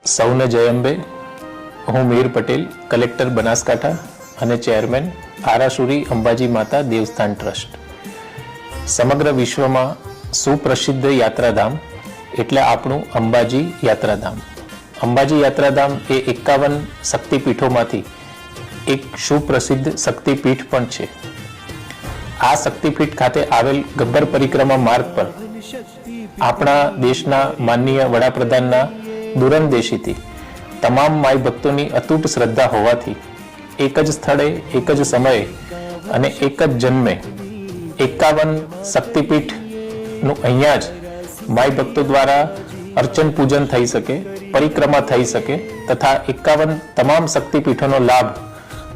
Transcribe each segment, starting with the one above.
સૌને જય અંબે। હું મીર પટેલ, કલેક્ટર બનાસકાંઠા અને ચેરમેન આરાસુરી અંબાજી માતા દેવસ્થાન ટ્રસ્ટ। સમગ્ર વિશ્વમાં સુપ્રસિદ્ધ યાત્રાધામ એટલે આપણું અંબાજી યાત્રાધામ। અંબાજી યાત્રાધામ એ 51 શક્તિપીઠોમાંથી એક સુપ્રસિદ્ધ શક્તિપીઠ પણ છે। આ શક્તિપીઠ ખાતે આવેલ ગબ્બર પરિક્રમા માર્ગ પર આપણા દેશના માનનીય વડાપ્રધાનના દૂરંદેશીથી તમામ માઈ ભક્તોની અતૂટ શ્રદ્ધા હોવાથી એક જ સ્થળે એક જ સમયે અને એક જ જન્મે 51 શક્તિપીઠનું અહીંયા જ માઈ ભક્તો દ્વારા અર્ચન પૂજન થઈ શકે, પરિક્રમા થઈ શકે તથા 51 તમામ શક્તિપીઠોનો લાભ,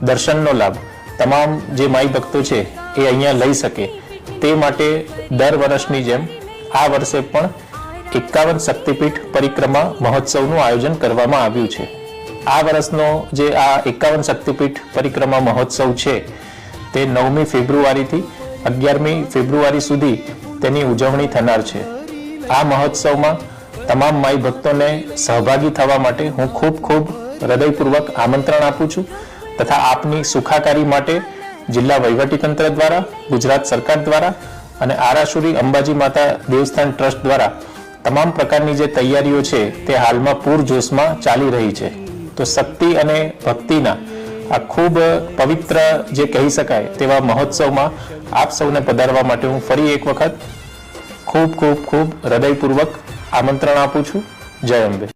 દર્શનનો લાભ તમામ જે માઈ ભક્તો છે એ અહીંયા લઈ શકે તે માટે દર વર્ષની જેમ આ વર્ષે પણ 51 શક્તિપીઠ પરિક્રમા મહોત્સવનું આયોજન કરવામાં આવ્યું છે। આ વર્ષનો જે આ 51 શક્તિપીઠ પરિક્રમા મહોત્સવ છે તે 9મી ફેબ્રુઆરીથી 11મી ફેબ્રુઆરી સુધી તેની ઉજવણી થનાર છે। આ મહોત્સવમાં તમામ માઈ ભક્તોને સહભાગી થવા માટે હું ખૂબ હૃદયપૂર્વક આમંત્રણ આપું છું તથા આપની સુખાકારી માટે જિલ્લા વહીવટીતંત્ર દ્વારા, ગુજરાત સરકાર દ્વારા અને આરાસુરી અંબાજી માતા દેવસ્થાન ટ્રસ્ટ દ્વારા તમામ પ્રકારની જે તૈયારીઓ છે તે હાલમાં પૂરજોશમાં ચાલી રહી છે। તો શક્તિ અને ભક્તિના આ ખૂબ પવિત્ર જે કહી શકાય તેવા મહોત્સવમાં આપ સૌને પધારવા માટે હું ફરી એક વખત ખૂબ હૃદયપૂર્વક આમંત્રણ આપું છું। જય અંબે।